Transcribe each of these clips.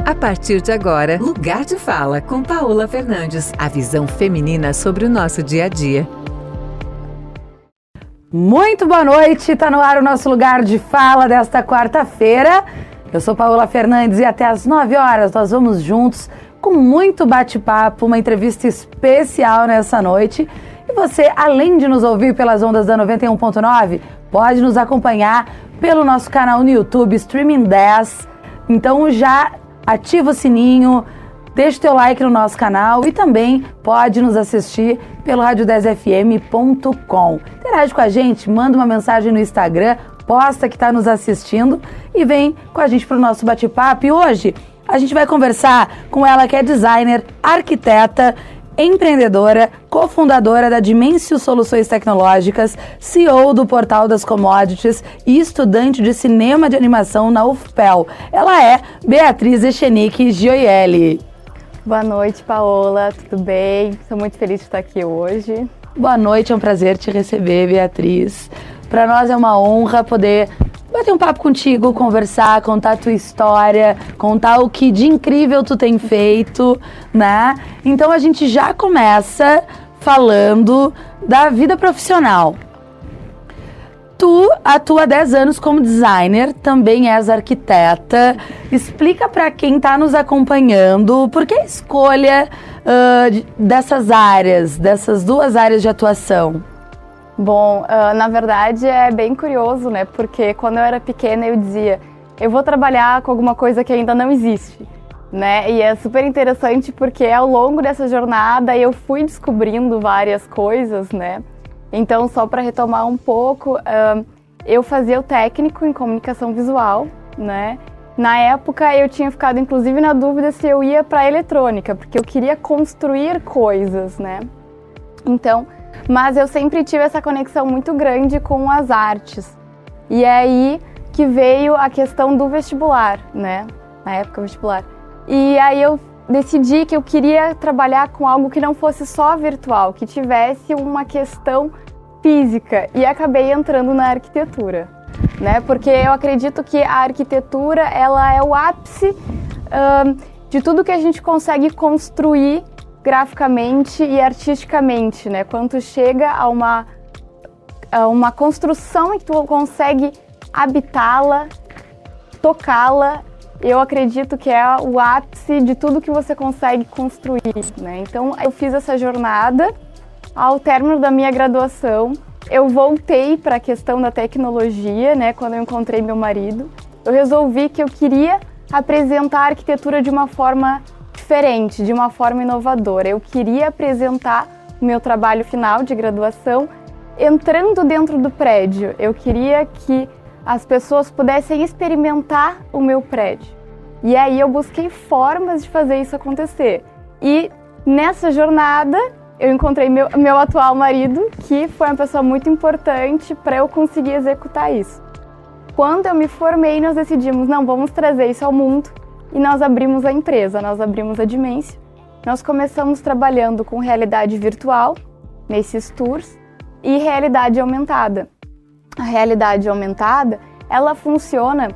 A partir de agora, Lugar de Fala com Paola Fernandes. A visão feminina sobre o nosso dia a dia. Muito boa noite, tá no ar o nosso Lugar de Fala desta quarta-feira. Eu sou Paola Fernandes e até às 9 horas nós vamos juntos com muito bate-papo, uma entrevista especial nessa noite. E você, além de nos ouvir pelas ondas da 91.9, pode nos acompanhar pelo nosso canal no YouTube, Streaming 10. Então já ativa o sininho, deixa o teu like no nosso canal e também pode nos assistir pelo radio10fm.com. Interage com a gente, manda uma mensagem no Instagram, posta que está nos assistindo e vem com a gente para o nosso bate-papo. E hoje a gente vai conversar com ela que é designer, arquiteta, empreendedora, cofundadora da Dimensio Soluções Tecnológicas, CEO do Portal das Commodities e estudante de cinema de animação na UFPEL. Ela é Beatriz Echenique Gioielli. Boa noite, Paola, tudo bem? Estou muito feliz de estar aqui hoje. Boa noite, é um prazer te receber, Beatriz. Para nós é uma honra poder bater um papo contigo, conversar, contar a tua história, contar o que de incrível tu tem feito, né? Então a gente já começa falando da vida profissional. Tu atua há 10 anos como designer, também és arquiteta. Explica para quem está nos acompanhando por que a escolha dessas áreas, dessas duas áreas de atuação. Bom, na verdade é bem curioso, né? Porque quando eu era pequena eu dizia, eu vou trabalhar com alguma coisa que ainda não existe, né? E é super interessante porque ao longo dessa jornada eu fui descobrindo várias coisas, né? Então, só para retomar um pouco, eu fazia o técnico em comunicação visual, né? Na época eu tinha ficado inclusive na dúvida se eu ia para eletrônica, porque eu queria construir coisas, né? Então, mas eu sempre tive essa conexão muito grande com as artes. E é aí que veio a questão do vestibular, né? Na época, vestibular. E aí eu decidi que eu queria trabalhar com algo que não fosse só virtual, que tivesse uma questão física. E acabei entrando na arquitetura, né? Porque eu acredito que a arquitetura, ela é o ápice de tudo que a gente consegue construir graficamente e artisticamente, né? Quando tu chega a uma construção e tu consegue habitá-la, tocá-la, eu acredito que é o ápice de tudo que você consegue construir, né? Então, eu fiz essa jornada. Ao término da minha graduação, eu voltei para a questão da tecnologia, né? Quando eu encontrei meu marido, eu resolvi que eu queria apresentar a arquitetura de uma forma diferente, de uma forma inovadora. Eu queria apresentar o meu trabalho final de graduação entrando dentro do prédio. Eu queria que as pessoas pudessem experimentar o meu prédio. E aí eu busquei formas de fazer isso acontecer. E nessa jornada eu encontrei meu atual marido, que foi uma pessoa muito importante para eu conseguir executar isso. Quando eu me formei, nós decidimos, não, vamos trazer isso ao mundo. E nós abrimos a empresa, nós abrimos a Dimensio. Nós começamos trabalhando com realidade virtual, nesses tours, e realidade aumentada. A realidade aumentada, ela funciona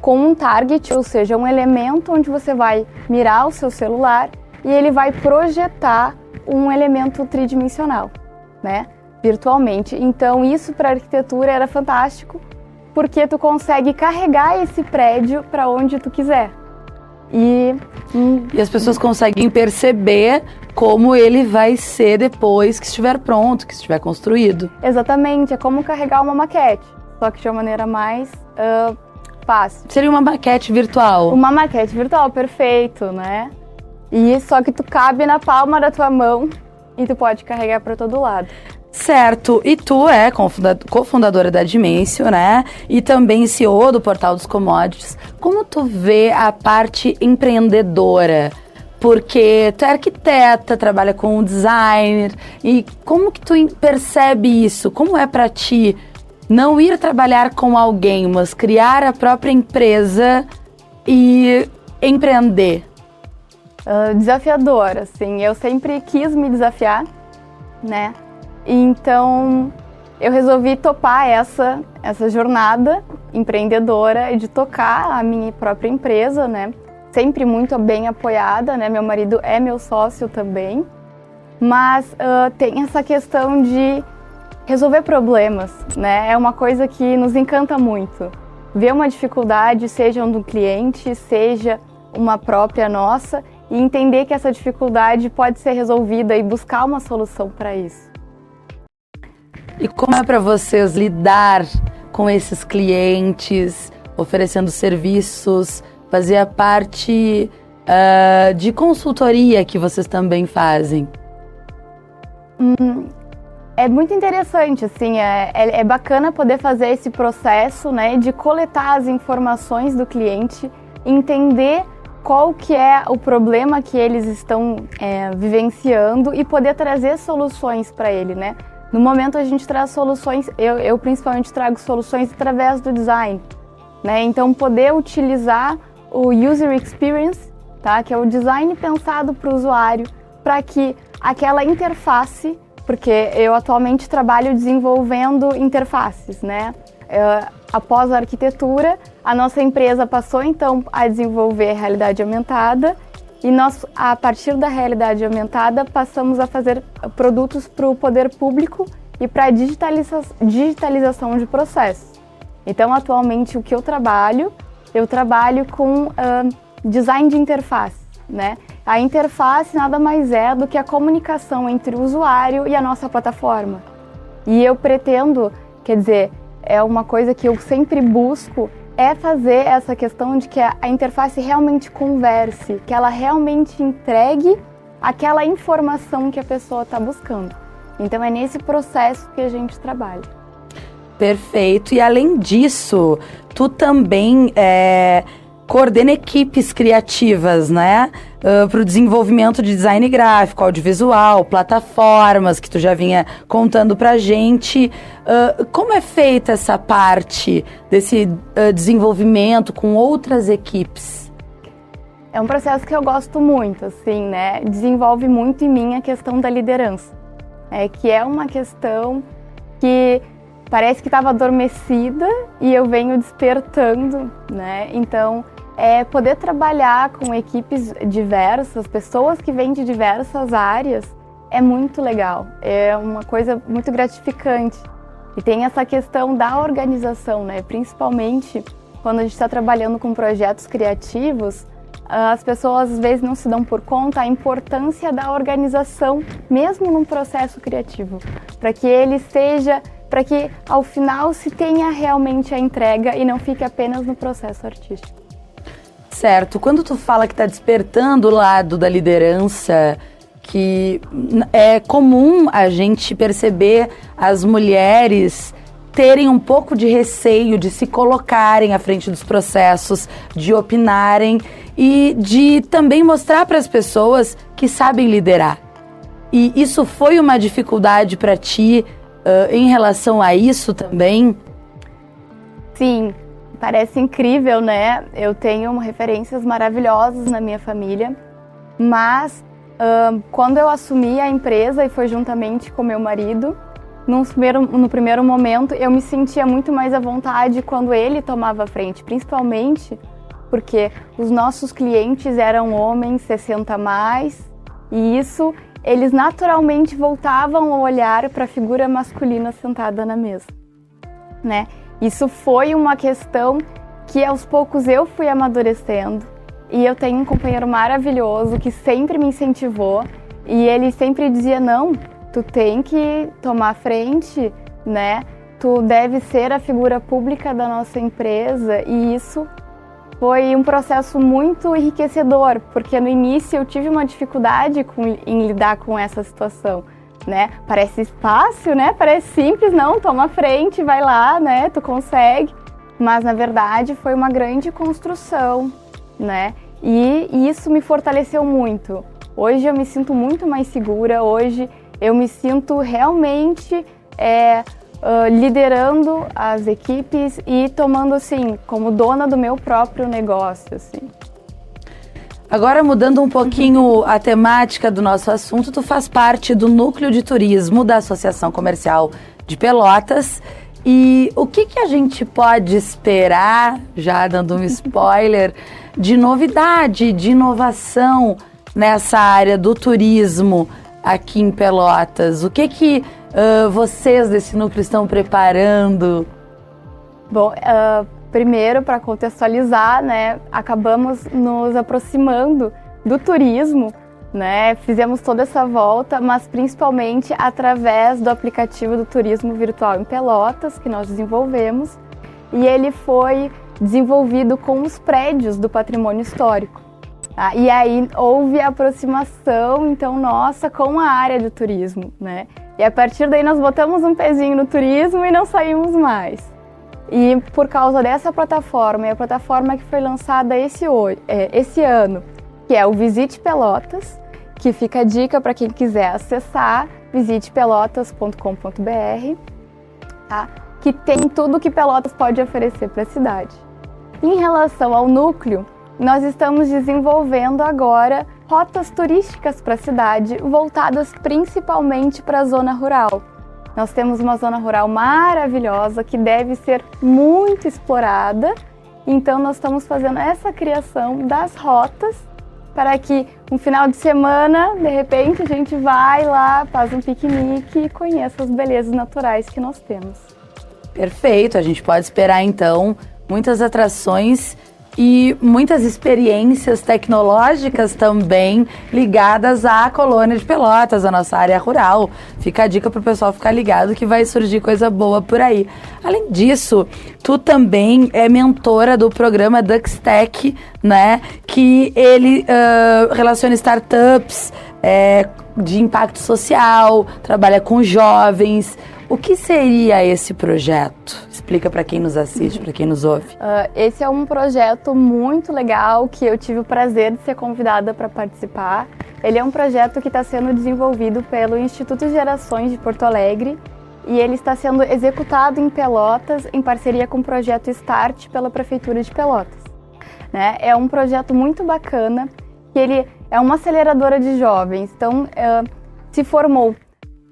com um target, ou seja, um elemento onde você vai mirar o seu celular e ele vai projetar um elemento tridimensional, né, virtualmente. Então isso para a arquitetura era fantástico, porque tu consegue carregar esse prédio para onde tu quiser. E as pessoas conseguem perceber como ele vai ser depois que estiver pronto, que estiver construído. Exatamente, é como carregar uma maquete, só que de uma maneira mais fácil. Seria uma maquete virtual. Uma maquete virtual, perfeito, né? E só que tu cabe na palma da tua mão e tu pode carregar para todo lado. Certo, e tu é cofundadora da Dimensio, né? E também CEO do Portal dos Commodities. Como tu vê a parte empreendedora? Porque tu é arquiteta, trabalha com designer, e como que tu percebe isso? Como é pra ti não ir trabalhar com alguém, mas criar a própria empresa e empreender? Desafiador, assim, eu sempre quis me desafiar, né? Então, eu resolvi topar essa jornada empreendedora de tocar a minha própria empresa, né? sempre muito bem apoiada, né? Meu marido é meu sócio também, mas tem essa questão de resolver problemas, né? É uma coisa que nos encanta muito. Ver uma dificuldade, seja do cliente, seja uma própria nossa, e entender que essa dificuldade pode ser resolvida e buscar uma solução para isso. E como é para vocês lidar com esses clientes, oferecendo serviços, fazer a parte de consultoria que vocês também fazem? É muito interessante, assim, é bacana poder fazer esse processo, né, de coletar as informações do cliente, entender qual que é o problema que eles estão vivenciando e poder trazer soluções para ele, né? No momento a gente traz soluções, eu principalmente trago soluções através do design, né? Então poder utilizar o User Experience, tá? Que é o design pensado para o usuário, para que aquela interface, porque eu atualmente trabalho desenvolvendo interfaces, né? Após a arquitetura, a nossa empresa passou então a desenvolver realidade aumentada e nós, a partir da realidade aumentada, passamos a fazer produtos para o poder público e para a digitalização de processos. Então, atualmente, o que eu trabalho com design de interface, né? A interface nada mais é do que a comunicação entre o usuário e a nossa plataforma. E eu pretendo, quer dizer, é uma coisa que eu sempre busco, é fazer essa questão de que a interface realmente converse, que ela realmente entregue aquela informação que a pessoa está buscando. Então é nesse processo que a gente trabalha. Perfeito. E além disso, tu também coordena equipes criativas, né? Para o desenvolvimento de design gráfico, audiovisual, plataformas, que tu já vinha contando pra gente. Como é feita essa parte desse desenvolvimento com outras equipes? É um processo que eu gosto muito, assim, né? Desenvolve muito em mim a questão da liderança, que é uma questão que parece que estava adormecida e eu venho despertando, né? Então, poder trabalhar com equipes diversas, pessoas que vêm de diversas áreas, é muito legal. É uma coisa muito gratificante. E tem essa questão da organização, né? Principalmente quando a gente está trabalhando com projetos criativos, as pessoas às vezes não se dão por conta a importância da organização, mesmo num processo criativo, para que ao final se tenha realmente a entrega e não fique apenas no processo artístico. Certo. Quando tu fala que está despertando o lado da liderança, que é comum a gente perceber as mulheres terem um pouco de receio de se colocarem à frente dos processos, de opinarem e de também mostrar para as pessoas que sabem liderar. E isso foi uma dificuldade para ti em relação a isso também? Sim, parece incrível, né? Eu tenho referências maravilhosas na minha família, mas quando eu assumi a empresa e foi juntamente com meu marido, no primeiro momento eu me sentia muito mais à vontade quando ele tomava a frente, principalmente porque os nossos clientes eram homens 60 a mais, e isso eles naturalmente voltavam o olhar para a figura masculina sentada na mesa, né? Isso foi uma questão que aos poucos eu fui amadurecendo, e eu tenho um companheiro maravilhoso que sempre me incentivou, e ele sempre dizia: não, tu tem que tomar frente, né? Tu deve ser a figura pública da nossa empresa, e isso foi um processo muito enriquecedor, porque no início eu tive uma dificuldade em lidar com essa situação, né? Parece fácil, né? Parece simples, não, toma frente, vai lá, né? Tu consegue. Mas na verdade foi uma grande construção, né? E isso me fortaleceu muito. Hoje eu me sinto muito mais segura, hoje eu me sinto realmente liderando as equipes e tomando, assim, como dona do meu próprio negócio, assim. Agora, mudando um pouquinho a temática do nosso assunto, tu faz parte do Núcleo de Turismo da Associação Comercial de Pelotas. E o que a gente pode esperar, já dando um spoiler, de novidade, de inovação nessa área do turismo aqui em Pelotas? O que vocês desse núcleo estão preparando? Bom, primeiro, para contextualizar, né, acabamos nos aproximando do turismo, né, fizemos toda essa volta, mas principalmente através do aplicativo do Turismo Virtual em Pelotas, que nós desenvolvemos, e ele foi desenvolvido com os prédios do patrimônio histórico. Tá? E aí houve aproximação, então, nossa, com a área do turismo, né? E a partir daí nós botamos um pezinho no turismo e não saímos mais. E por causa dessa plataforma, e a plataforma que foi lançada esse ano, que é o Visite Pelotas, que fica a dica para quem quiser acessar, visitepelotas.com.br, tá? Que tem tudo que Pelotas pode oferecer para a cidade. Em relação ao núcleo, nós estamos desenvolvendo agora rotas turísticas para a cidade, voltadas principalmente para a zona rural. Nós temos uma zona rural maravilhosa que deve ser muito explorada, então nós estamos fazendo essa criação das rotas para que um final de semana, de repente, a gente vai lá, faz um piquenique e conheça as belezas naturais que nós temos. Perfeito, a gente pode esperar então muitas atrações e muitas experiências tecnológicas também ligadas à colônia de Pelotas, a nossa área rural. Fica a dica para o pessoal ficar ligado que vai surgir coisa boa por aí. Além disso, tu também é mentora do programa DuxTech, né? Que ele relaciona startups de impacto social, trabalha com jovens. O que seria esse projeto? Explica para quem nos assiste, para quem nos ouve. Esse é um projeto muito legal que eu tive o prazer de ser convidada para participar. Ele é um projeto que está sendo desenvolvido pelo Instituto Gerações de Porto Alegre e ele está sendo executado em Pelotas em parceria com o projeto Start pela Prefeitura de Pelotas. Né? É um projeto muito bacana, que ele é uma aceleradora de jovens. Então,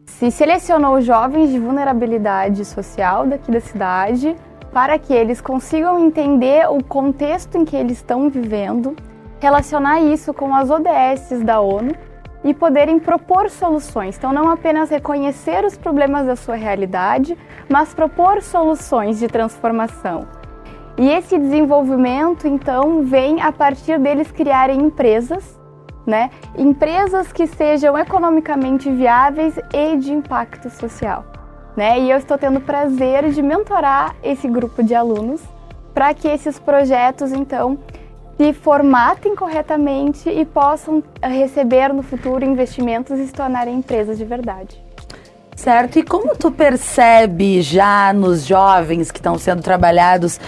se selecionou jovens de vulnerabilidade social daqui da cidade para que eles consigam entender o contexto em que eles estão vivendo, relacionar isso com as ODSs da ONU e poderem propor soluções. Então, não apenas reconhecer os problemas da sua realidade, mas propor soluções de transformação. E esse desenvolvimento, então, vem a partir deles criarem empresas, né? Empresas que sejam economicamente viáveis e de impacto social, né? E eu estou tendo o prazer de mentorar esse grupo de alunos para que esses projetos, então, se formatem corretamente e possam receber no futuro investimentos e se tornarem empresas de verdade. Certo, e como tu percebe já nos jovens que estão sendo trabalhados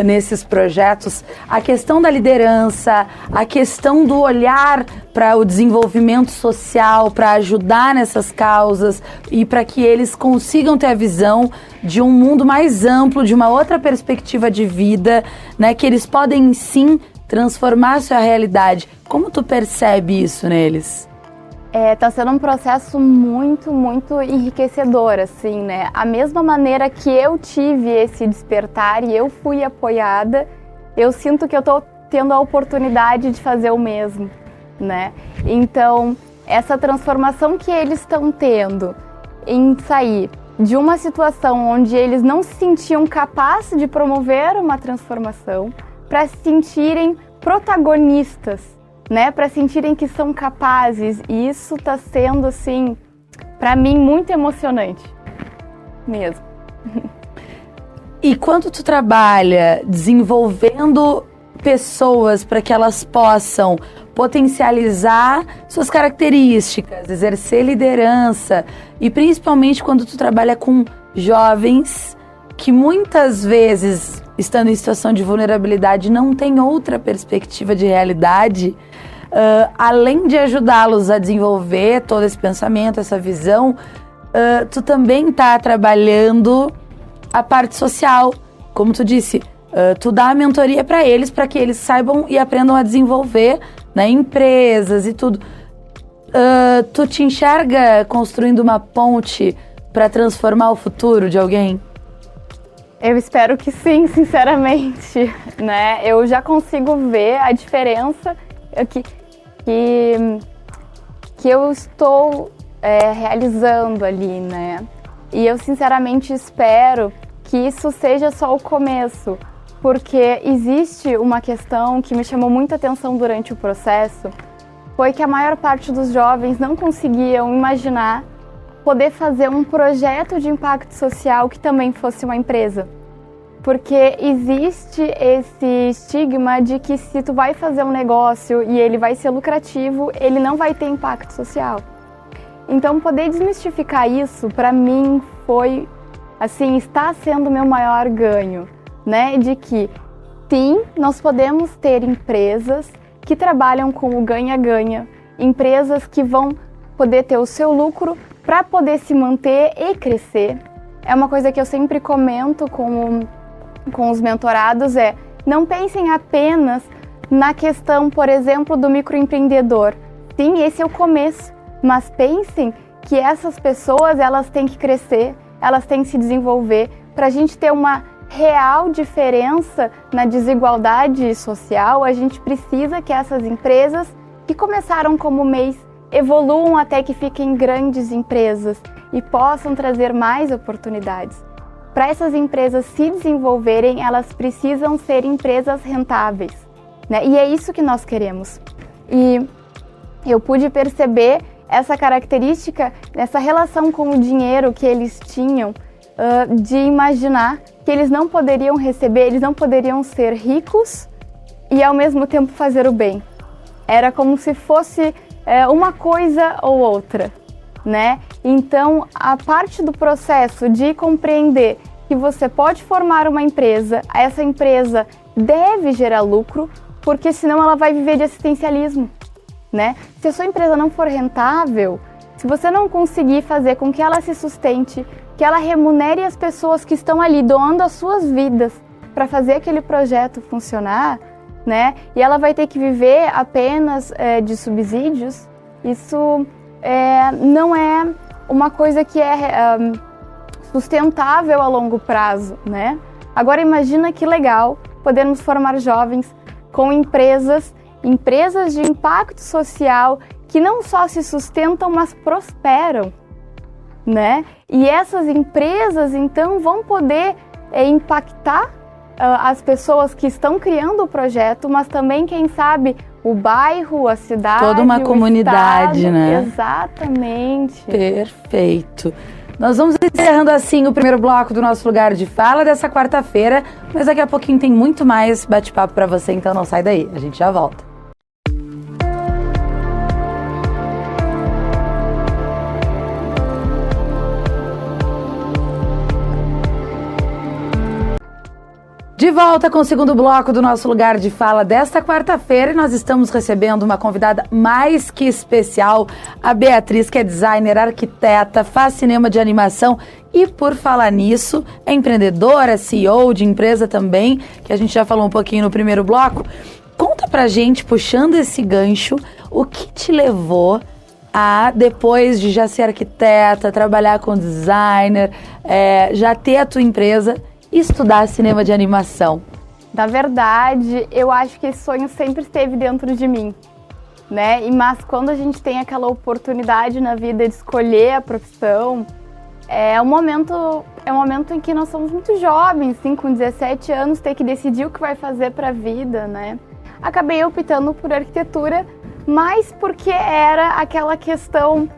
nesses projetos, a questão da liderança, a questão do olhar para o desenvolvimento social, para ajudar nessas causas e para que eles consigam ter a visão de um mundo mais amplo, de uma outra perspectiva de vida, né, que eles podem sim transformar a sua realidade. Como tu percebe isso neles? Tá sendo um processo muito, muito enriquecedor, assim, né? A mesma maneira que eu tive esse despertar e eu fui apoiada, eu sinto que eu tô tendo a oportunidade de fazer o mesmo, né? Então, essa transformação que eles estão tendo em sair de uma situação onde eles não se sentiam capazes de promover uma transformação para se sentirem protagonistas, né, para sentirem que são capazes, e isso está sendo, assim, para mim, muito emocionante, mesmo. E quando tu trabalha desenvolvendo pessoas para que elas possam potencializar suas características, exercer liderança, e principalmente quando tu trabalha com jovens que muitas vezes, estando em situação de vulnerabilidade, não tem outra perspectiva de realidade, além de ajudá-los a desenvolver todo esse pensamento, essa visão, tu também está trabalhando a parte social. Como tu disse, tu dá a mentoria para eles, para que eles saibam e aprendam a desenvolver, né, empresas e tudo. Tu te enxerga construindo uma ponte para transformar o futuro de alguém? Eu espero que sim, sinceramente, né? Eu já consigo ver a diferença que eu estou realizando ali, né? E eu sinceramente espero que isso seja só o começo, porque existe uma questão que me chamou muita atenção durante o processo, foi que a maior parte dos jovens não conseguiam imaginar poder fazer um projeto de impacto social que também fosse uma empresa. Porque existe esse estigma de que se tu vai fazer um negócio e ele vai ser lucrativo, ele não vai ter impacto social. Então, poder desmistificar isso, para mim, foi, assim, está sendo o meu maior ganho, né? De que, sim, nós podemos ter empresas que trabalham com o ganha-ganha, empresas que vão poder ter o seu lucro para poder se manter e crescer. É uma coisa que eu sempre comento com os mentorados, não pensem apenas na questão, por exemplo, do microempreendedor. Sim, esse é o começo, mas pensem que essas pessoas, elas têm que crescer, elas têm que se desenvolver para a gente ter uma real diferença na desigualdade social. A gente precisa que essas empresas que começaram como MEIs evoluam até que fiquem grandes empresas e possam trazer mais oportunidades. Para essas empresas se desenvolverem, elas precisam ser empresas rentáveis, né? E é isso que nós queremos. E eu pude perceber essa característica, essa relação com o dinheiro que eles tinham, de imaginar que eles não poderiam receber, eles não poderiam ser ricos e ao mesmo tempo fazer o bem. Era como se fosse uma coisa ou outra, né? Então, a parte do processo de compreender que você pode formar uma empresa, essa empresa deve gerar lucro, porque senão ela vai viver de assistencialismo, né? Se a sua empresa não for rentável, se você não conseguir fazer com que ela se sustente, que ela remunere as pessoas que estão ali doando as suas vidas para fazer aquele projeto funcionar, né? E ela vai ter que viver apenas de subsídios, isso não é uma coisa que é sustentável a longo prazo, né? Agora imagina que legal podermos formar jovens com empresas de impacto social que não só se sustentam, mas prosperam, né? E essas empresas, então, vão poder impactar as pessoas que estão criando o projeto, mas também, quem sabe, o bairro, a cidade, toda uma comunidade, estado. né? Exatamente. Perfeito. Nós vamos encerrando assim o primeiro bloco do nosso Lugar de Fala dessa quarta-feira, mas daqui a pouquinho tem muito mais bate-papo para você, então não sai daí, a gente já volta. De volta com o segundo bloco do nosso Lugar de Fala desta quarta-feira, e nós estamos recebendo uma convidada mais que especial, a Beatriz, que é designer, arquiteta, faz cinema de animação e, por falar nisso, é empreendedora, CEO de empresa também, que a gente já falou um pouquinho no primeiro bloco. Conta pra gente, puxando esse gancho, o que te levou a, depois de já ser arquiteta, trabalhar com designer, já ter a tua empresa, estudar cinema de animação? Na verdade, eu acho que esse sonho sempre esteve dentro de mim, né? Mas quando a gente tem aquela oportunidade na vida de escolher a profissão, é um momento em que nós somos muito jovens, assim, com 17 anos, ter que decidir o que vai fazer para a vida, né? Acabei optando por arquitetura, mas porque era aquela questão.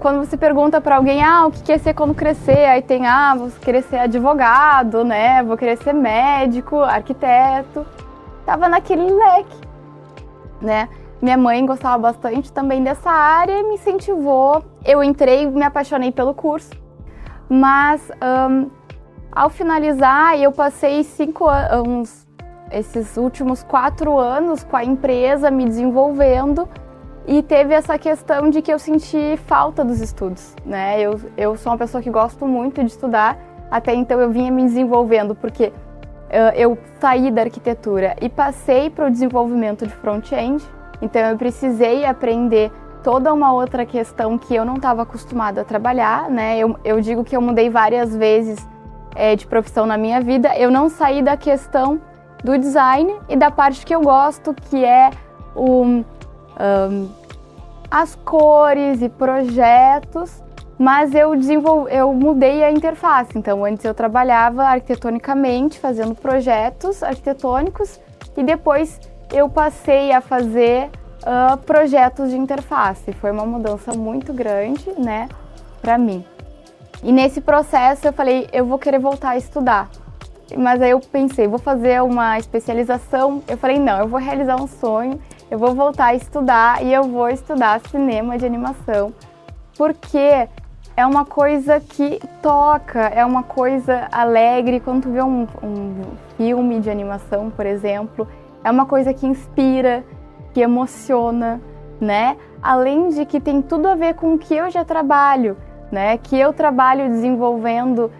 Quando você pergunta para alguém, o que quer ser quando crescer? Aí tem, vou querer ser advogado, né? Vou querer ser médico, arquiteto. Tava naquele leque, né? Minha mãe gostava bastante também dessa área e me incentivou. Eu entrei, me apaixonei pelo curso. Mas, ao finalizar, eu passei 5 anos, esses últimos 4 anos com a empresa, me desenvolvendo. E teve essa questão de que eu senti falta dos estudos, né? Eu sou uma pessoa que gosto muito de estudar, até então eu vinha me desenvolvendo, porque eu saí da arquitetura e passei para o desenvolvimento de front-end, então eu precisei aprender toda uma outra questão que eu não estava acostumada a trabalhar, né? Eu digo que eu mudei várias vezes de profissão na minha vida, eu não saí da questão do design e da parte que eu gosto, que é as cores e projetos, mas eu mudei a interface. Então, antes eu trabalhava arquitetonicamente, fazendo projetos arquitetônicos, e depois eu passei a fazer projetos de interface. Foi uma mudança muito grande, né, para mim. E nesse processo eu falei, eu vou querer voltar a estudar. Mas aí eu pensei, vou fazer uma especialização. Eu falei, não, eu vou realizar um sonho, eu vou voltar a estudar e eu vou estudar cinema de animação. Porque é uma coisa que toca, é uma coisa alegre. Quando tu vê um filme de animação, por exemplo, é uma coisa que inspira, que emociona, né? Além de que tem tudo a ver com o que eu já trabalho, né? Que eu trabalho desenvolvendo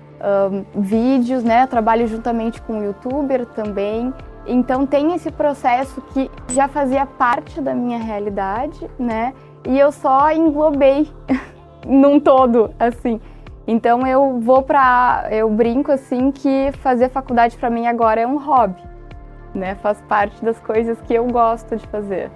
vídeos, né? Eu trabalho juntamente com o youtuber também. Então tem esse processo que já fazia parte da minha realidade, né? E eu só englobei num todo, assim. Então eu brinco assim que fazer faculdade para mim agora é um hobby, né? Faz parte das coisas que eu gosto de fazer.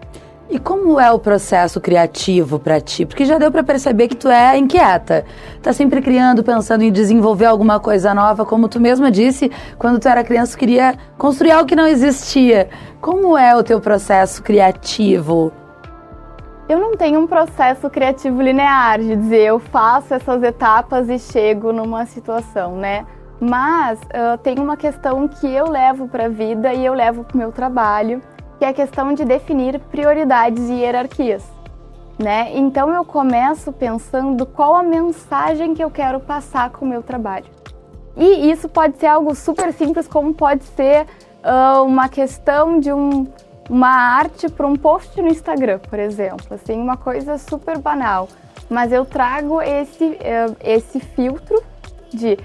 E como é o processo criativo para ti? Porque já deu para perceber que tu é inquieta. Tá sempre criando, pensando em desenvolver alguma coisa nova. Como tu mesma disse, quando tu era criança, tu queria construir algo que não existia. Como é o teu processo criativo? Eu não tenho um processo criativo linear, de dizer eu faço essas etapas e chego numa situação, né? Mas tem uma questão que eu levo para a vida e eu levo para o meu trabalho, que é a questão de definir prioridades e hierarquias, né? Então eu começo pensando qual a mensagem que eu quero passar com o meu trabalho. E isso pode ser algo super simples, como pode ser uma questão de uma arte para um post no Instagram, por exemplo, assim, uma coisa super banal. Mas eu trago esse filtro de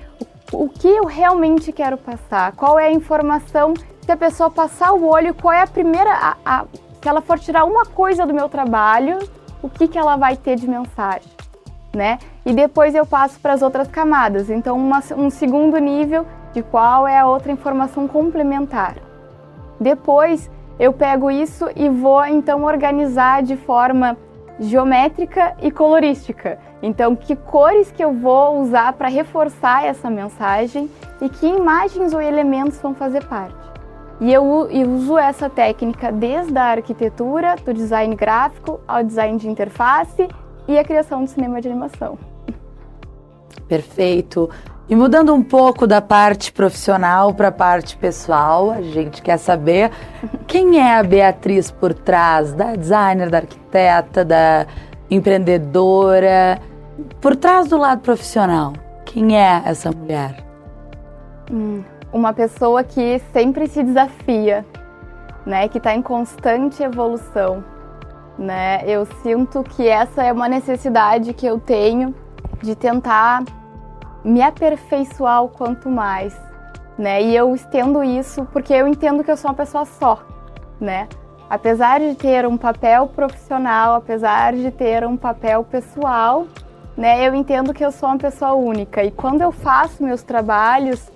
o que eu realmente quero passar, qual é a informação. Se a pessoa passar o olho, qual é a primeira... se ela for tirar uma coisa do meu trabalho, o que ela vai ter de mensagem, né? E depois eu passo para as outras camadas. Então, um segundo nível de qual é a outra informação complementar. Depois, eu pego isso e vou, então, organizar de forma geométrica e colorística. Então, que cores que eu vou usar para reforçar essa mensagem e que imagens ou elementos vão fazer parte. E eu uso essa técnica desde a arquitetura, do design gráfico, ao design de interface e a criação do cinema de animação. Perfeito. E mudando um pouco da parte profissional para a parte pessoal, a gente quer saber quem é a Beatriz por trás da designer, da arquiteta, da empreendedora, por trás do lado profissional. Quem é essa mulher? Uma pessoa que sempre se desafia, né? Que está em constante evolução, né? Eu sinto que essa é uma necessidade que eu tenho de tentar me aperfeiçoar o quanto mais, né? E eu estendo isso porque eu entendo que eu sou uma pessoa só, né? Apesar de ter um papel profissional, apesar de ter um papel pessoal, né? Eu entendo que eu sou uma pessoa única. E quando eu faço meus trabalhos,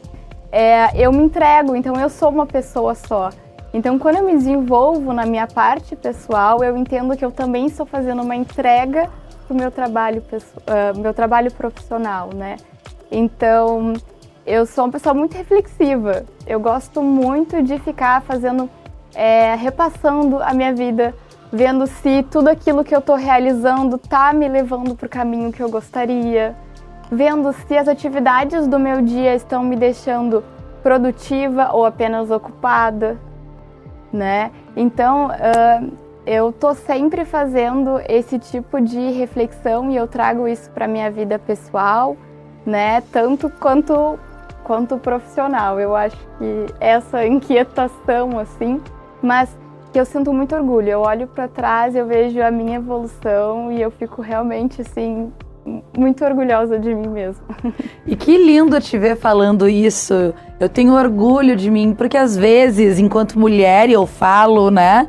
eu me entrego, então eu sou uma pessoa só. Então, quando eu me desenvolvo na minha parte pessoal, eu entendo que eu também estou fazendo uma entrega para o meu trabalho profissional, né? Então, eu sou uma pessoa muito reflexiva. Eu gosto muito de ficar repassando a minha vida, vendo se tudo aquilo que eu estou realizando está me levando para o caminho que eu gostaria, vendo se as atividades do meu dia estão me deixando produtiva ou apenas ocupada, né? Então, eu tô sempre fazendo esse tipo de reflexão e eu trago isso para minha vida pessoal, né? Tanto quanto profissional. Eu acho que essa inquietação, assim, mas que eu sinto muito orgulho. Eu olho para trás, eu vejo a minha evolução e eu fico realmente, assim, muito orgulhosa de mim mesma. E que lindo te ver falando isso. Eu tenho orgulho de mim, porque às vezes, enquanto mulher, eu falo, né?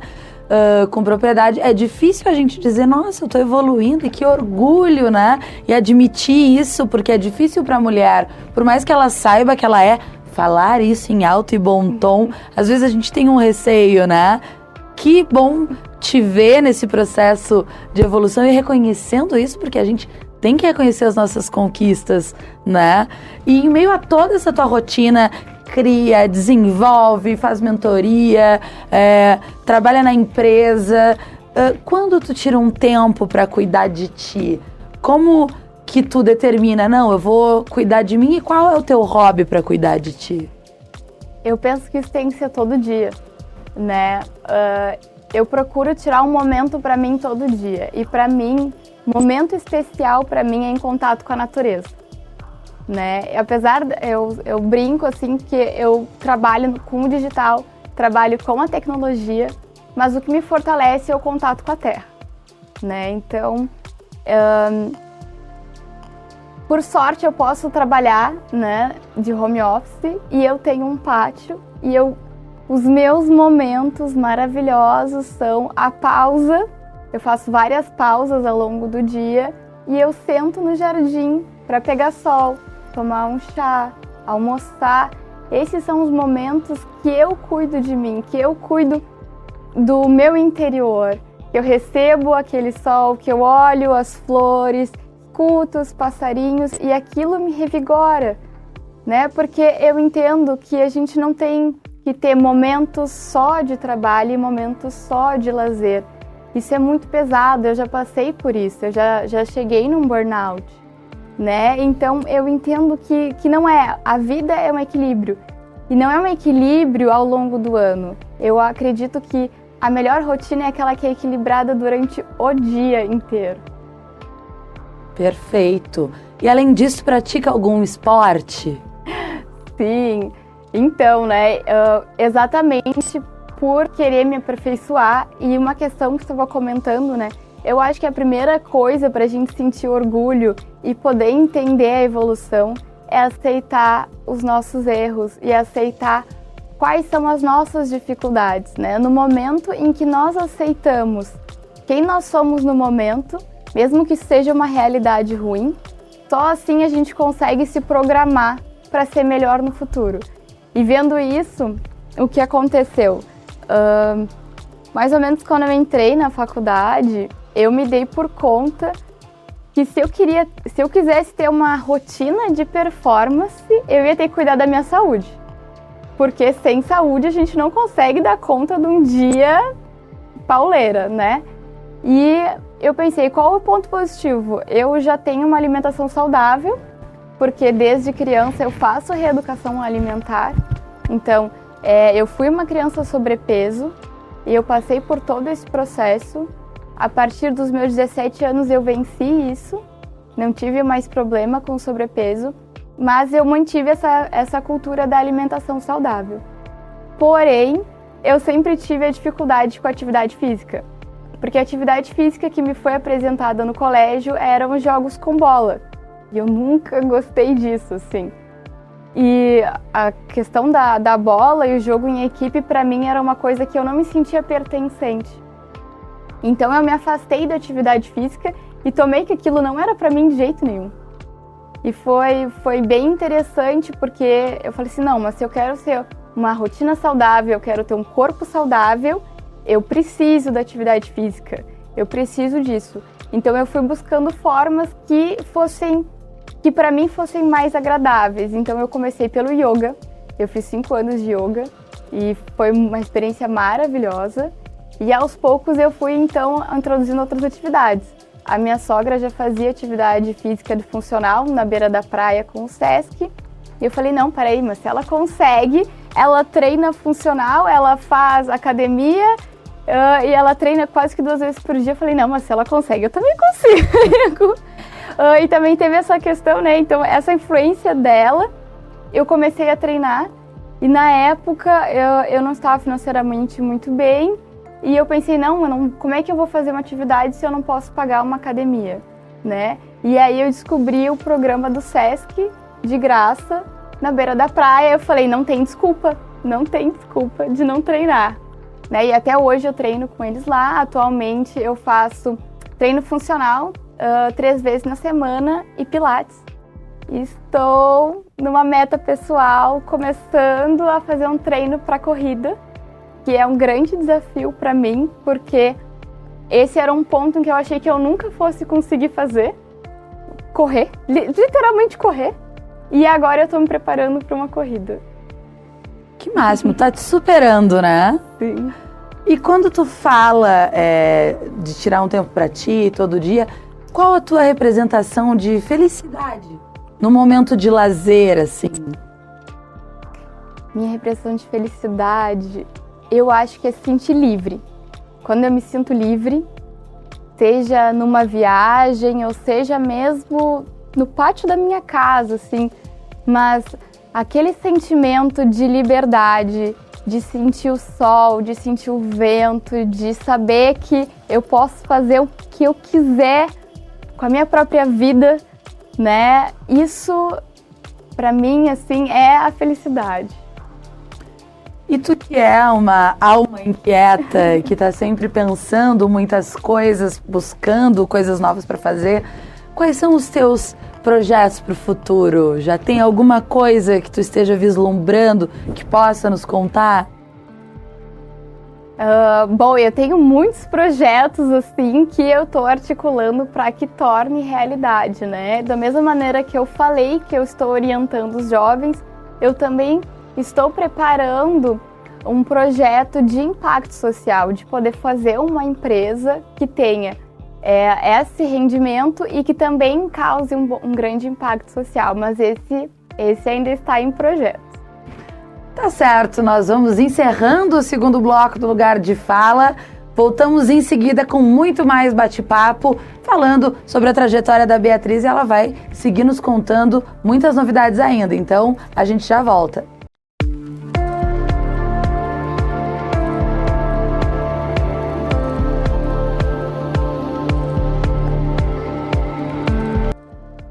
com propriedade. É difícil a gente dizer, nossa, eu tô evoluindo e que orgulho, né? E admitir isso, porque é difícil pra mulher, por mais que ela saiba que ela é, falar isso em alto e bom tom, às vezes a gente tem um receio, né? Que bom te ver nesse processo de evolução e reconhecendo isso, porque a gente tem que reconhecer as nossas conquistas, né? E em meio a toda essa tua rotina, cria, desenvolve, faz mentoria, trabalha na empresa. Quando tu tira um tempo para cuidar de ti, como que tu determina, não, eu vou cuidar de mim, e qual é o teu hobby para cuidar de ti? Eu penso que isso tem que ser todo dia, né? Eu procuro tirar um momento para mim todo dia. E para mim, momento especial para mim é em contato com a natureza, né? Apesar, eu brinco assim que eu trabalho com o digital, trabalho com a tecnologia, mas o que me fortalece é o contato com a terra, né? Então, por sorte eu posso trabalhar, né, de home office e eu tenho um pátio e os meus momentos maravilhosos são a pausa. Eu faço várias pausas ao longo do dia e eu sento no jardim para pegar sol, tomar um chá, almoçar. Esses são os momentos que eu cuido de mim, que eu cuido do meu interior. Eu recebo aquele sol, que eu olho as flores, escuto os passarinhos e aquilo me revigora, né? Porque eu entendo que a gente não tem que ter momentos só de trabalho e momentos só de lazer. Isso é muito pesado, eu já passei por isso, eu já cheguei num burnout, né? Então eu entendo que não é, a vida é um equilíbrio. E não é um equilíbrio ao longo do ano. Eu acredito que a melhor rotina é aquela que é equilibrada durante o dia inteiro. Perfeito. E além disso, pratica algum esporte? Sim. Então, né, exatamente por querer me aperfeiçoar, e uma questão que você estava comentando, né, eu acho que a primeira coisa para a gente sentir orgulho e poder entender a evolução é aceitar os nossos erros e aceitar quais são as nossas dificuldades, né? No momento em que nós aceitamos quem nós somos no momento, mesmo que seja uma realidade ruim, só assim a gente consegue se programar para ser melhor no futuro. E vendo isso, o que aconteceu? Mais ou menos quando eu entrei na faculdade, eu me dei por conta que se eu quisesse ter uma rotina de performance, eu ia ter que cuidar da minha saúde. Porque sem saúde a gente não consegue dar conta de um dia pauleira, né? E eu pensei, qual é o ponto positivo? Eu já tenho uma alimentação saudável, porque desde criança eu faço reeducação alimentar. Então, eu fui uma criança sobrepeso e eu passei por todo esse processo. A partir dos meus 17 anos eu venci isso, não tive mais problema com sobrepeso, mas eu mantive essa cultura da alimentação saudável. Porém, eu sempre tive a dificuldade com a atividade física, porque a atividade física que me foi apresentada no colégio eram os jogos com bola, e eu nunca gostei disso, assim. E a questão da bola e o jogo em equipe, para mim, era uma coisa que eu não me sentia pertencente. Então eu me afastei da atividade física e tomei que aquilo não era para mim de jeito nenhum. E foi bem interessante, porque eu falei assim, não, mas se eu quero ser uma rotina saudável, eu quero ter um corpo saudável, eu preciso da atividade física, eu preciso disso. Então eu fui buscando formas que para mim fossem mais agradáveis. Então eu comecei pelo yoga, eu fiz 5 anos de yoga e foi uma experiência maravilhosa. E aos poucos eu fui então introduzindo outras atividades. A minha sogra já fazia atividade física de funcional na beira da praia com o Sesc. E eu falei, não, peraí, mas se ela consegue, ela treina funcional, ela faz academia e ela treina quase que 2 vezes por dia. Eu falei, não, mas se ela consegue, eu também consigo. E também teve essa questão, né? Então, essa influência dela, eu comecei a treinar. E na época, eu não estava financeiramente muito bem. E eu pensei, não, como é que eu vou fazer uma atividade se eu não posso pagar uma academia, né? E aí eu descobri o programa do Sesc, de graça, na beira da praia. Eu falei, não tem desculpa de não treinar. né? E até hoje eu treino com eles lá. Atualmente eu faço treino funcional 3 vezes na semana e pilates. Estou numa meta pessoal, começando a fazer um treino para corrida, que é um grande desafio para mim, porque esse era um ponto em que eu achei que eu nunca fosse conseguir fazer. Correr, literalmente correr. E agora eu estou me preparando para uma corrida. Que máximo, tá te superando, né? Sim. E quando tu fala de tirar um tempo pra ti todo dia, qual a tua representação de felicidade no momento de lazer, assim? Minha representação de felicidade, eu acho que é se sentir livre. Quando eu me sinto livre, seja numa viagem ou seja mesmo no pátio da minha casa, assim, mas aquele sentimento de liberdade, de sentir o sol, de sentir o vento, de saber que eu posso fazer o que eu quiser com a minha própria vida, né? Isso, pra mim, assim, é a felicidade. E tu que é uma alma inquieta, que tá sempre pensando muitas coisas, buscando coisas novas para fazer, quais são os teus projetos para o futuro? Já tem alguma coisa que tu esteja vislumbrando que possa nos contar? Bom, eu tenho muitos projetos assim que eu estou articulando para que torne realidade, né? Da mesma maneira que eu falei que eu estou orientando os jovens, eu também estou preparando um projeto de impacto social, de poder fazer uma empresa que tenha esse rendimento e que também cause um grande impacto social, mas esse ainda está em projeto. Tá certo, nós vamos encerrando o segundo bloco do Lugar de Fala. Voltamos em seguida com muito mais bate-papo, falando sobre a trajetória da Beatriz, e ela vai seguir nos contando muitas novidades ainda. Então, a gente já volta.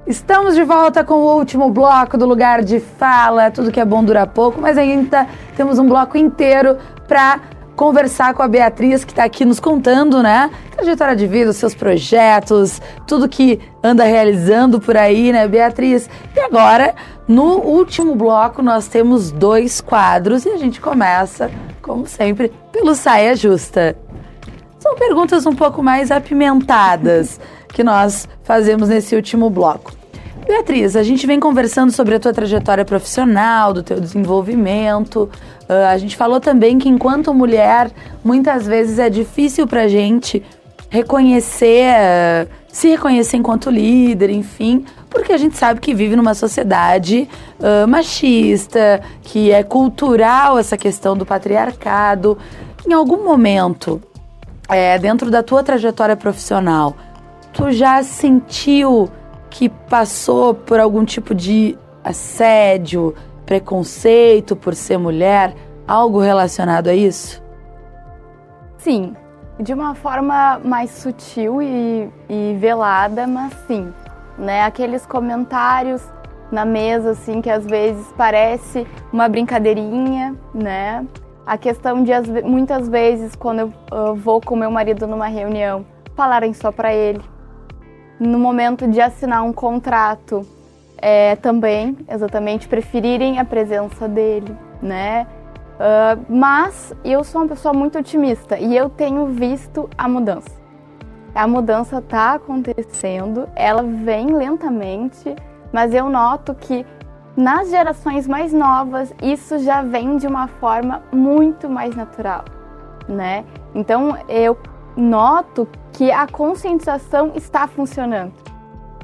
Estamos de volta com o último bloco do Lugar de Fala. Tudo que é bom dura pouco, mas ainda temos um bloco inteiro para conversar com a Beatriz, que está aqui nos contando, né? Trajetória de vida, os seus projetos, tudo que anda realizando por aí, né, Beatriz? E agora, no último bloco, nós temos 2 quadros e a gente começa, como sempre, pelo Saia Justa. São perguntas um pouco mais apimentadas que nós fazemos nesse último bloco. Beatriz, a gente vem conversando sobre a tua trajetória profissional, do teu desenvolvimento. A gente falou também que enquanto mulher, muitas vezes é difícil pra gente se reconhecer enquanto líder, enfim, porque a gente sabe que vive numa sociedade machista, que é cultural essa questão do patriarcado. Em algum momento, dentro da tua trajetória profissional, tu já sentiu que passou por algum tipo de assédio, preconceito por ser mulher, algo relacionado a isso? Sim, de uma forma mais sutil e velada, mas sim, né? Aqueles comentários na mesa, assim, que às vezes parece uma brincadeirinha, né? A questão de, muitas vezes, quando eu vou com meu marido numa reunião, falarem só pra ele. No momento de assinar um contrato, também, exatamente, preferirem a presença dele, né? Mas eu sou uma pessoa muito otimista e eu tenho visto a mudança. A mudança está acontecendo, ela vem lentamente, mas eu noto que nas gerações mais novas isso já vem de uma forma muito mais natural, né? Então eu noto que a conscientização está funcionando,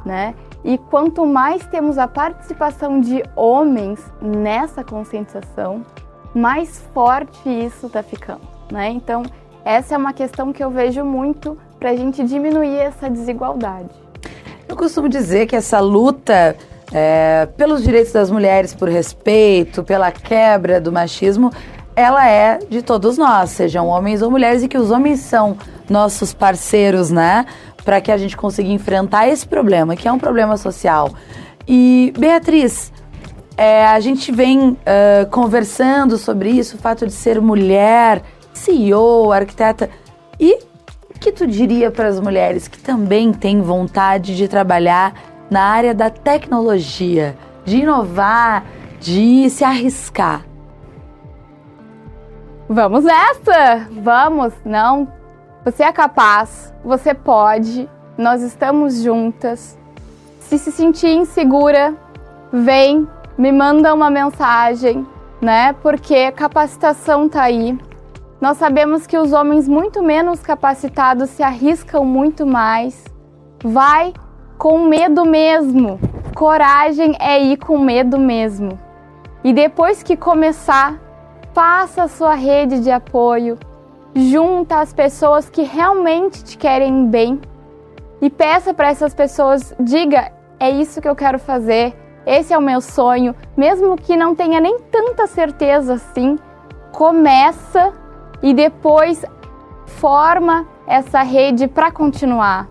né? E quanto mais temos a participação de homens nessa conscientização, mais forte isso está ficando, né? Então, essa é uma questão que eu vejo muito para a gente diminuir essa desigualdade. Eu costumo dizer que essa luta pelos direitos das mulheres, por respeito, pela quebra do machismo, ela é de todos nós, sejam homens ou mulheres, e que os homens são nossos parceiros, né? Para que a gente consiga enfrentar esse problema, que é um problema social. E, Beatriz, a gente vem conversando sobre isso, o fato de ser mulher CEO, arquiteta. E o que tu diria para as mulheres que também têm vontade de trabalhar na área da tecnologia, de inovar, de se arriscar? Vamos nessa! Vamos! Não, você é capaz, você pode, nós estamos juntas. Se sentir insegura, vem, me manda uma mensagem, né? Porque capacitação tá aí. Nós sabemos que os homens muito menos capacitados se arriscam muito mais. Vai com medo mesmo. Coragem é ir com medo mesmo. E depois que começar, faça a sua rede de apoio, junta as pessoas que realmente te querem bem e peça para essas pessoas, diga, é isso que eu quero fazer, esse é o meu sonho, mesmo que não tenha nem tanta certeza assim, começa e depois forma essa rede para continuar.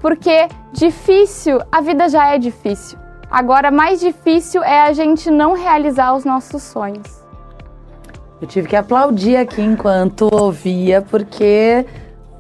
Porque difícil, a vida já é difícil. Agora, mais difícil é a gente não realizar os nossos sonhos. Eu tive que aplaudir aqui enquanto ouvia, porque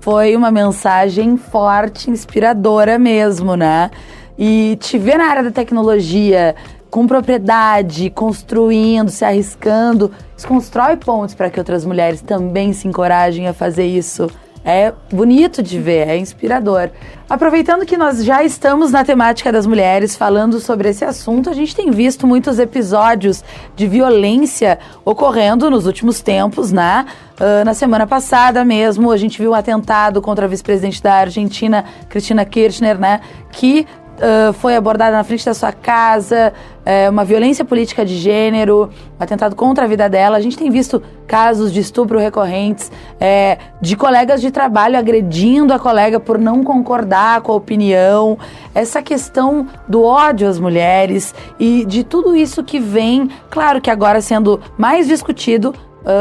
foi uma mensagem forte, inspiradora mesmo, né? E te ver na área da tecnologia, com propriedade, construindo, se arriscando, isso constrói pontes para que outras mulheres também se encorajem a fazer isso. É bonito de ver, é inspirador. Aproveitando que nós já estamos na temática das mulheres, falando sobre esse assunto, a gente tem visto muitos episódios de violência ocorrendo nos últimos tempos, né? Na semana passada mesmo, a gente viu um atentado contra a vice-presidente da Argentina, Cristina Kirchner, né? Que foi abordada na frente da sua casa, uma violência política de gênero, um atentado contra a vida dela. A gente tem visto casos de estupro recorrentes, de colegas de trabalho agredindo a colega por não concordar com a opinião, essa questão do ódio às mulheres e de tudo isso que vem, claro que agora sendo mais discutido,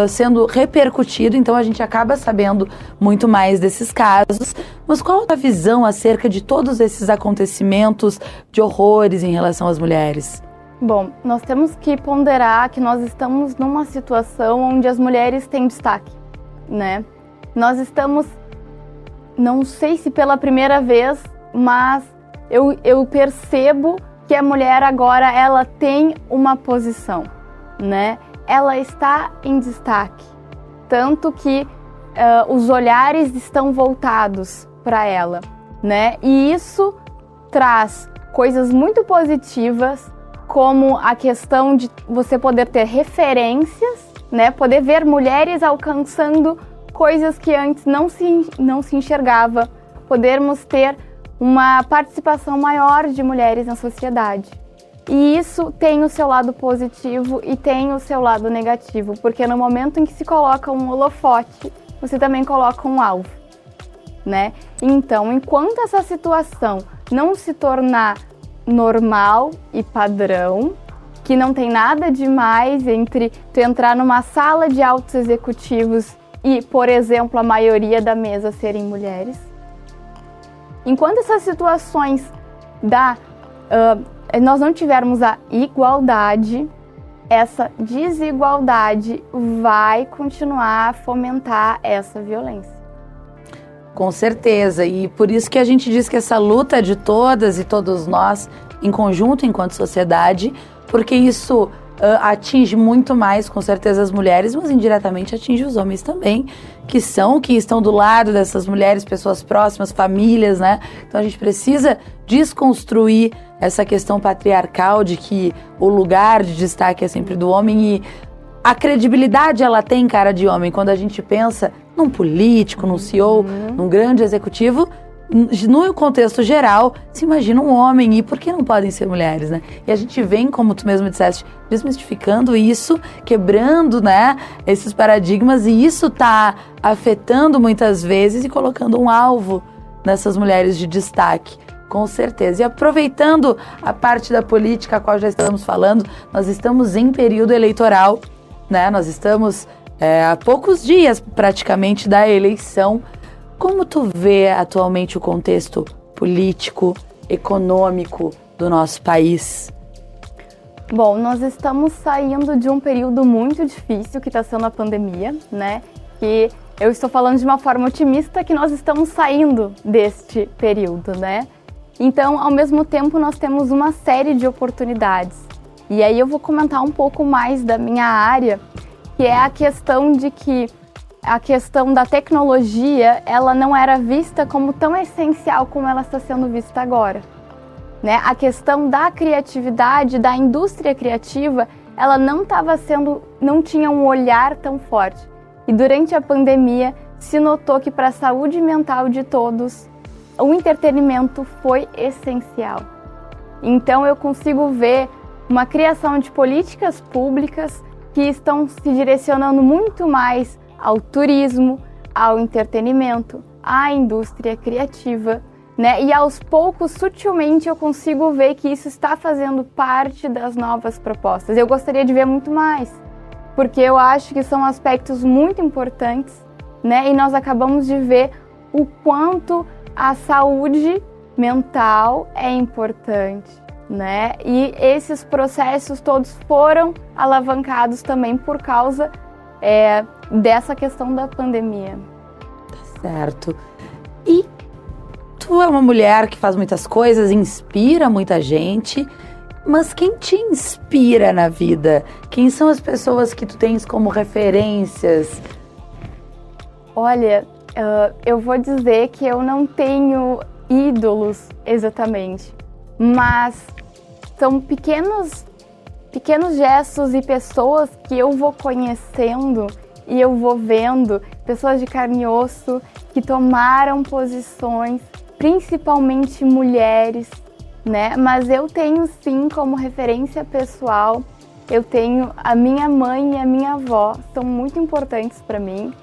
sendo repercutido, então a gente acaba sabendo muito mais desses casos. Mas qual a visão acerca de todos esses acontecimentos de horrores em relação às mulheres? Bom, nós temos que ponderar que nós estamos numa situação onde as mulheres têm destaque, né? Nós estamos, não sei se pela primeira vez, mas eu percebo que a mulher agora ela tem uma posição, né? Ela está em destaque, tanto que os olhares estão voltados para ela, né? E isso traz coisas muito positivas, como a questão de você poder ter referências, né? Poder ver mulheres alcançando coisas que antes não se enxergava, podermos ter uma participação maior de mulheres na sociedade. E isso tem o seu lado positivo e tem o seu lado negativo, porque no momento em que se coloca um holofote, você também coloca um alvo, né? Então, enquanto essa situação não se tornar normal e padrão, que não tem nada demais entre tu entrar numa sala de altos executivos e, por exemplo, a maioria da mesa serem mulheres, enquanto essas situações nós não tivermos a igualdade, essa desigualdade vai continuar a fomentar essa violência. Com certeza, e por isso que a gente diz que essa luta é de todas e todos nós, em conjunto, enquanto sociedade, porque isso atinge muito mais, com certeza, as mulheres, mas indiretamente atinge os homens também, que estão do lado dessas mulheres, pessoas próximas, famílias, né? Então a gente precisa desconstruir essa questão patriarcal de que o lugar de destaque é sempre do homem e a credibilidade ela tem cara de homem. Quando a gente pensa num político, num CEO, num grande executivo, no contexto geral, se imagina um homem, e por que não podem ser mulheres, né? E a gente vem, como tu mesmo disseste, desmistificando isso, quebrando, né, esses paradigmas, e isso tá afetando muitas vezes e colocando um alvo nessas mulheres de destaque, com certeza. E aproveitando a parte da política a qual já estamos falando, nós estamos em período eleitoral, né? Nós estamos há poucos dias praticamente da eleição. Como tu vê atualmente o contexto político, econômico do nosso país? Bom, nós estamos saindo de um período muito difícil que está sendo a pandemia, né? que eu estou falando de uma forma otimista que nós estamos saindo deste período, né? Então, ao mesmo tempo, nós temos uma série de oportunidades. E aí eu vou comentar um pouco mais da minha área, que é a questão de que a questão da tecnologia, ela não era vista como tão essencial como ela está sendo vista agora, né? A questão da criatividade, da indústria criativa, ela não tinha um olhar tão forte. E durante a pandemia, se notou que para a saúde mental de todos, o entretenimento foi essencial. Então eu consigo ver uma criação de políticas públicas que estão se direcionando muito mais ao turismo, ao entretenimento, à indústria criativa, né? E aos poucos, sutilmente, eu consigo ver que isso está fazendo parte das novas propostas. Eu gostaria de ver muito mais, porque eu acho que são aspectos muito importantes, né? E nós acabamos de ver o quanto a saúde mental é importante, né? E esses processos todos foram alavancados também por causa dessa questão da pandemia. Certo. E tu é uma mulher que faz muitas coisas, inspira muita gente, mas quem te inspira na vida? Quem são as pessoas que tu tens como referências? Olha, eu vou dizer que eu não tenho ídolos exatamente, mas são pequenos gestos e pessoas que eu vou conhecendo e eu vou vendo, pessoas de carne e osso que tomaram posições, principalmente mulheres, né? Mas eu tenho sim como referência pessoal, eu tenho a minha mãe e a minha avó, são muito importantes para mim.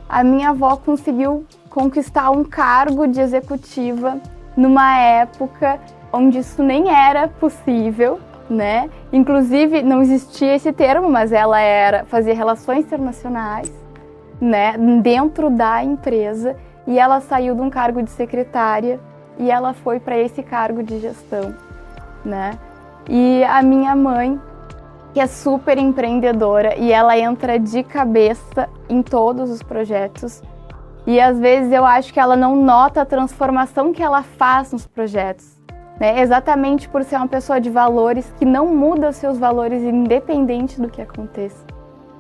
A minha avó conseguiu conquistar um cargo de executiva numa época onde isso nem era possível, né? Inclusive não existia esse termo, mas ela fazia relações internacionais, né? Dentro da empresa, e ela saiu de um cargo de secretária e ela foi para esse cargo de gestão, né? E a minha mãe, que é super empreendedora e ela entra de cabeça em todos os projetos. E às vezes eu acho que ela não nota a transformação que ela faz nos projetos, né? Exatamente por ser uma pessoa de valores que não muda os seus valores independente do que aconteça.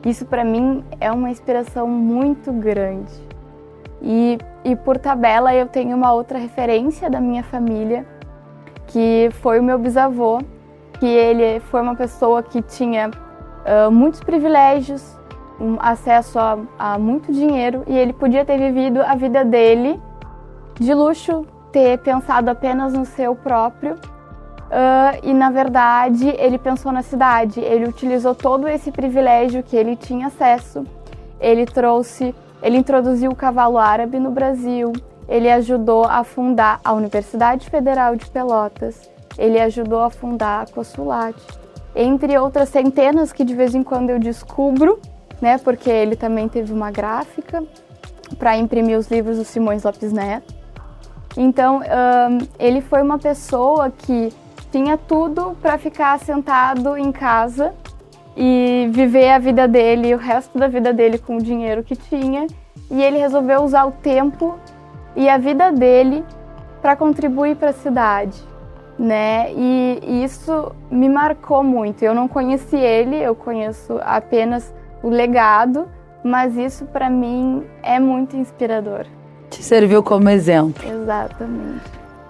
Isso para mim é uma inspiração muito grande. E por tabela eu tenho uma outra referência da minha família, que foi o meu bisavô, que ele foi uma pessoa que tinha muitos privilégios, acesso a muito dinheiro, e ele podia ter vivido a vida dele de luxo, ter pensado apenas no seu próprio, e na verdade ele pensou na cidade, ele utilizou todo esse privilégio que ele tinha acesso, ele introduziu o cavalo árabe no Brasil, ele ajudou a fundar a Universidade Federal de Pelotas, ele ajudou a fundar a Consulat, entre outras centenas que de vez em quando eu descubro, né, porque ele também teve uma gráfica para imprimir os livros do Simões Lopes Neto. Então, ele foi uma pessoa que tinha tudo para ficar sentado em casa e viver a vida dele, o resto da vida dele com o dinheiro que tinha, e ele resolveu usar o tempo e a vida dele para contribuir para a cidade, né? E isso me marcou muito. Eu não conheci ele, eu conheço apenas o legado, mas isso para mim é muito inspirador. Te serviu como exemplo. Exatamente.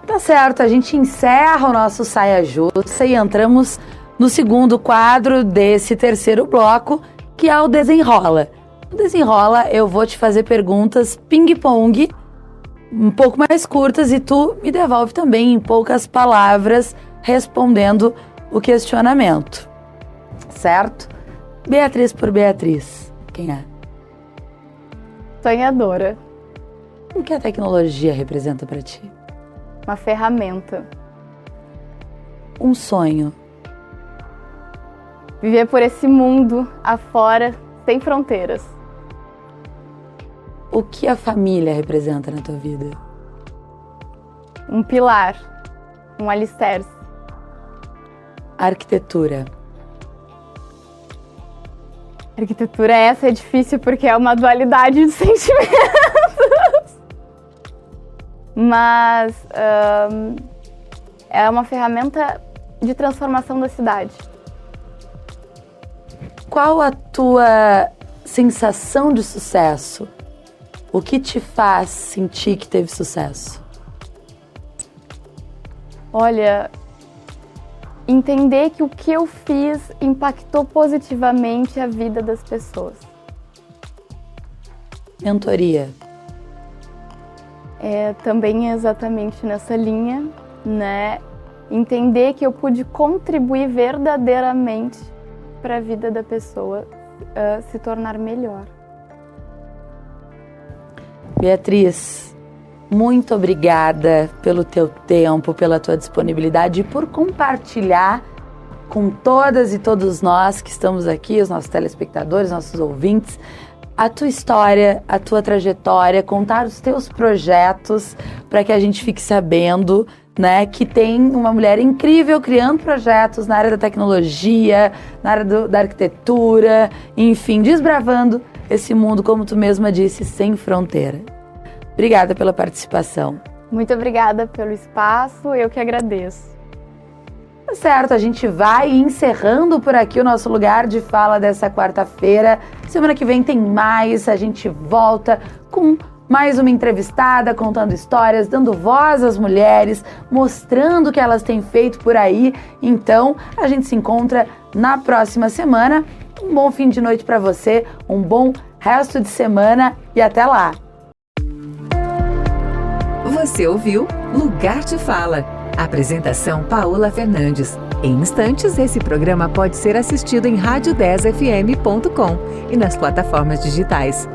Tá certo, a gente encerra o nosso Saia Justa e entramos no segundo quadro desse terceiro bloco, que é o Desenrola. No Desenrola eu vou te fazer perguntas ping-pong, um pouco mais curtas, e tu me devolve também em poucas palavras, respondendo o questionamento. Certo? Beatriz por Beatriz. Quem é? Sonhadora. O que a tecnologia representa para ti? Uma ferramenta. Um sonho. Viver por esse mundo afora, sem fronteiras. O que a família representa na tua vida? Um pilar, um alicerce. Arquitetura. Arquitetura essa é difícil porque é uma dualidade de sentimentos. Mas é uma ferramenta de transformação da cidade. Qual a tua sensação de sucesso? O que te faz sentir que teve sucesso? Olha, entender que o que eu fiz impactou positivamente a vida das pessoas. Mentoria. Também é exatamente nessa linha, né? Entender que eu pude contribuir verdadeiramente para a vida da pessoa se tornar melhor. Beatriz, muito obrigada pelo teu tempo, pela tua disponibilidade e por compartilhar com todas e todos nós que estamos aqui, os nossos telespectadores, nossos ouvintes, a tua história, a tua trajetória, contar os teus projetos para que a gente fique sabendo, né, que tem uma mulher incrível criando projetos na área da tecnologia, na área da arquitetura, enfim, desbravando esse mundo, como tu mesma disse, sem fronteira. Obrigada pela participação. Muito obrigada pelo espaço, eu que agradeço. Tá certo, a gente vai encerrando por aqui o nosso lugar de fala dessa quarta-feira. Semana que vem tem mais, a gente volta com mais uma entrevistada, contando histórias, dando voz às mulheres, mostrando o que elas têm feito por aí. Então, a gente se encontra na próxima semana. Um bom fim de noite para você, um bom resto de semana e até lá! Você ouviu Lugar de Fala. Apresentação Paola Fernandes. Em instantes, esse programa pode ser assistido em radio10fm.com e nas plataformas digitais.